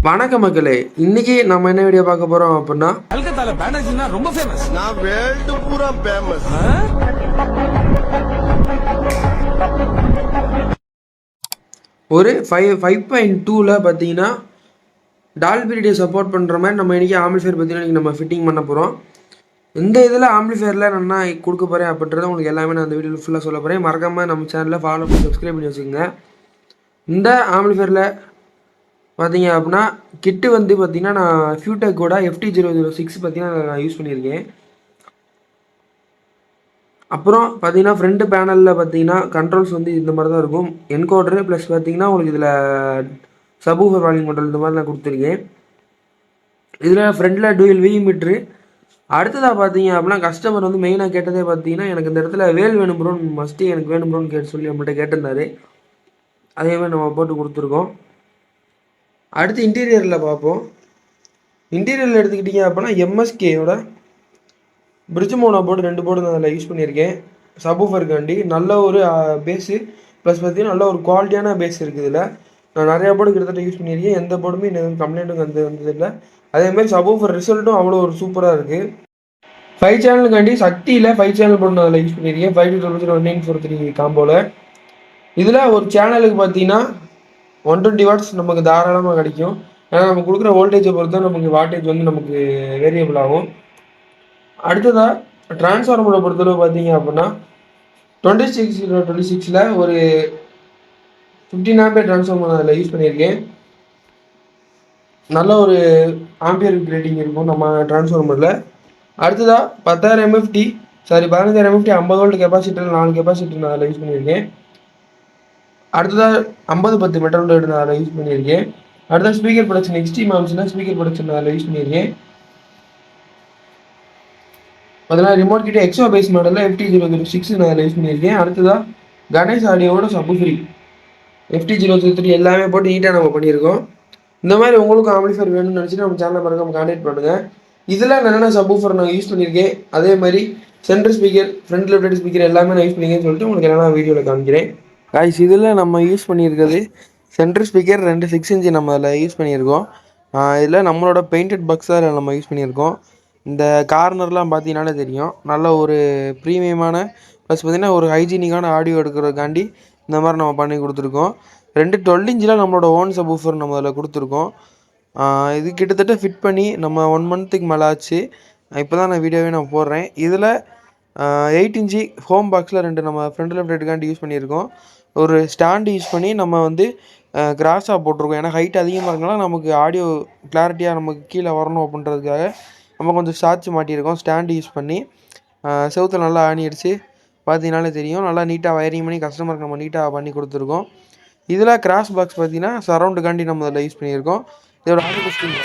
வணக்க மக்களே, இன்னைக்கு நம்ம என்ன வீடியோ பார்க்க போறோம் அப்படின்னா, கல்கத்தால பேனர்ஜினா ரொம்ப ஃபேமஸ். நான் வேர்ல்ட் பூரா ஃபேமஸ். ஒரு 5.2ல பார்த்தீங்கன்னா டால்பி ரேடியோ சப்போர்ட் பண்ணுற மாதிரி நம்ம இன்றைக்கி ஆம்பிளிஃபையர் பார்த்தீங்கன்னா நம்ம ஃபிட்டிங் பண்ண போகிறோம். இந்த இதில் ஆம்பிளிஃபையரில் நான் கொடுக்க போகிறேன் அப்படின்றத உங்களுக்கு எல்லாமே நான் அந்த வீடியோவில் ஃபுல்லாக சொல்ல போகிறேன். மறக்காமல் நம்ம சேனலில் ஃபாலோ பண்ணி சப்ஸ்கிரைப் பண்ணி வச்சுக்கோங்க. இந்த ஆம்பிளிஃபையரில் பார்த்தீங்க அப்படின்னா கிட்டு வந்து பார்த்தீங்கன்னா நான் ஃபியூடெக்கோட FT006 பார்த்தீங்கன்னா நான் யூஸ் பண்ணியிருக்கேன். அப்புறம் பார்த்தீங்கன்னா ஃப்ரண்ட் பேனலில் பார்த்தீங்கன்னா கண்ட்ரோல்ஸ் வந்து இந்த மாதிரி தான் இருக்கும். என்கோடரு ப்ளஸ் பார்த்தீங்கன்னா உங்களுக்கு இதில் சப்வூஃபர் வால்யூம் கண்ட்ரோல் இந்த மாதிரி நான் கொடுத்துருக்கேன். இதில் ஃப்ரண்டில் டூயல் வி மீட்ரு. அடுத்ததாக பார்த்தீங்க அப்படின்னா கஸ்டமர் வந்து மெயினாக கேட்டதே பார்த்தீங்கன்னா எனக்கு இந்த இடத்துல வேல் வேணும் ப்ரோன்னு மஸ்ட்டு எனக்கு வேணும் ப்ரோன்னு கேட்டு சொல்லி நம்மள்கிட்ட கேட்டிருந்தாரு. அதேமாதிரி நம்ம போட்டு கொடுத்துருக்கோம். அடுத்து இன்டீரியரில் பார்ப்போம். இன்டீரியரில் எடுத்துக்கிட்டிங்க அப்படின்னா எம்எஸ்கேயோட பிரிட்ஜ் மோனோ போர்டு 2 போர்டு நான் அதில் யூஸ் பண்ணியிருக்கேன். சப்வூஃபருக்காண்டி நல்ல ஒரு பேஸு ப்ளஸ் பார்த்தீங்கன்னா நல்ல ஒரு குவாலிட்டியான பேஸ் இருக்குது. இதில் நான் நிறையா போர்டு கிட்டத்தட்ட யூஸ் பண்ணியிருக்கேன். எந்த போர்டுமே எனக்கு கம்ப்ளைண்ட்டும் வந்ததில்லை. அதேமாதிரி சப்வூஃபர் ரிசல்ட்டும் அவ்வளோ ஒரு சூப்பராக இருக்குது. 5 சேனலுக்காண்டி சக்தியில் 5 சேனல் போர்டு நான் அதில் யூஸ் பண்ணியிருக்கேன். 5201943 காம்போவில். இதில் ஒரு சேனலுக்கு பார்த்தீங்கன்னா 120 வாட்ஸ் நமக்கு தாராளமாக கிடைக்கும். ஏன்னா நம்ம கொடுக்குற வோல்டேஜை பொறுத்து தான் நமக்கு வாட்டேஜ் வந்து நமக்கு வேரியபிள் ஆகும். அடுத்ததாக டிரான்ஸ்ஃபார்மரை பொறுத்தளவு பார்த்தீங்க அப்படின்னா 26/26ல் ஒரு 15 ஆம்பியர் டிரான்ஸ்ஃபார்மர் அதில் யூஸ் பண்ணியிருக்கேன். நல்ல ஒரு ஆம்பியர் ரேட்டிங் இருக்கும் நம்ம டிரான்ஸ்ஃபார்மரில். அடுத்ததாக 15,000 MFT 50 வோல்ட் கெப்பாசிட்டர் 4 கெப்பாசிட்டர் நான் அதில் யூஸ் பண்ணியிருக்கேன். அடுத்ததாக 50-10 மெட்டல் ரேட் நான் அதில் யூஸ் பண்ணியிருக்கேன். அடுத்தது ஸ்பீக்கர் ப்ரொடக்ஷன் எக்ஸ்ட்ரீம் ஆம்ஸ்னால் ஸ்பீக்கர் ப்ரொடக்ஷன் நான் அதில் யூஸ் பண்ணியிருக்கேன். அதனால் ரிமோட் கிட்ட எக்ஸோ பேஸ் மாடலில் FT006 நான் அதில் யூஸ் பண்ணியிருக்கேன். அடுத்ததாக கணேஷ் ஆடியோவோட சப்வூஃபர் FT003 எல்லாமே போட்டு நீட்டாக நம்ம பண்ணியிருக்கோம். இந்த மாதிரி உங்களுக்கு ஆம்பிளிஃபையர் வேணும்னு நினச்சிட்டு நம்ம சேனலை மறக்காம கான்டாக்ட் பண்ணுங்கள். இதில் என்னென்ன சப்வூஃபர் நான் யூஸ் பண்ணியிருக்கேன், அதே மாதிரி central speaker front left speaker எல்லாமே நான் யூஸ் பண்ணியிருக்கேன்னு சொல்லிட்டு உங்களுக்கு என்னென்ன வீடியோவில் காமிக்கிறேன். காய்ஸ், இதில் நம்ம யூஸ் பண்ணியிருக்கிறது சென்ட்ரல் ஸ்பீக்கர் 2 6 இன்ச்சு நம்ம அதில் யூஸ் பண்ணியிருக்கோம். இதில் நம்மளோட பெயிண்டட் பக்ஸாக நம்ம யூஸ் பண்ணியிருக்கோம். இந்த கார்னர்லாம் பார்த்தீங்கன்னாலே தெரியும், நல்ல ஒரு ப்ரீமியமான ப்ளஸ் பார்த்திங்கன்னா ஒரு ஹைஜீனிக்கான ஆடியோ எடுக்கிறதுக்காண்டி இந்த மாதிரி நம்ம பண்ணி கொடுத்துருக்கோம். 2 12 இன்ச்சில் நம்மளோட ஓன் சப்வூஃபர் நம்ம அதில் கொடுத்துருக்கோம். இது கிட்டத்தட்ட ஃபிட் பண்ணி நம்ம 1 மந்த்துக்கு மேலே ஆச்சு. இப்போ தான் நான் வீடியோவே நான் போடுறேன். இதில் 8 இன்ச்சு ஹோம் பாக்ஸில் 2 நம்ம ஃப்ரண்ட் லெஃப்ட் ரைட்டுக்காண்டி யூஸ் பண்ணியிருக்கோம். ஒரு ஸ்டாண்டு யூஸ் பண்ணி நம்ம வந்து கிராஸாக போட்டிருக்கோம். ஏன்னா ஹைட் அதிகமாக இருக்கலாம், நமக்கு ஆடியோ கிளாரிட்டியாக நமக்கு கீழே வரணும் அப்படின்றதுக்காக நம்ம கொஞ்சம் சாய்ச்சி மாட்டியிருக்கோம். ஸ்டாண்டு யூஸ் பண்ணி செவுத்தில் நல்லா ஆணி அடித்து பார்த்தீங்கனாலே தெரியும். நல்லா நீட்டாக வயரிங் பண்ணி கஸ்டமருக்கு நம்ம நீட்டாக பண்ணி கொடுத்துருக்கோம். இதில் கிராஸ் பாக்ஸ் பார்த்தீங்கன்னா சரௌண்டுக்காண்டி நம்ம அதில் யூஸ் பண்ணியிருக்கோம். இதோட ஆடியோ டெஸ்டிங்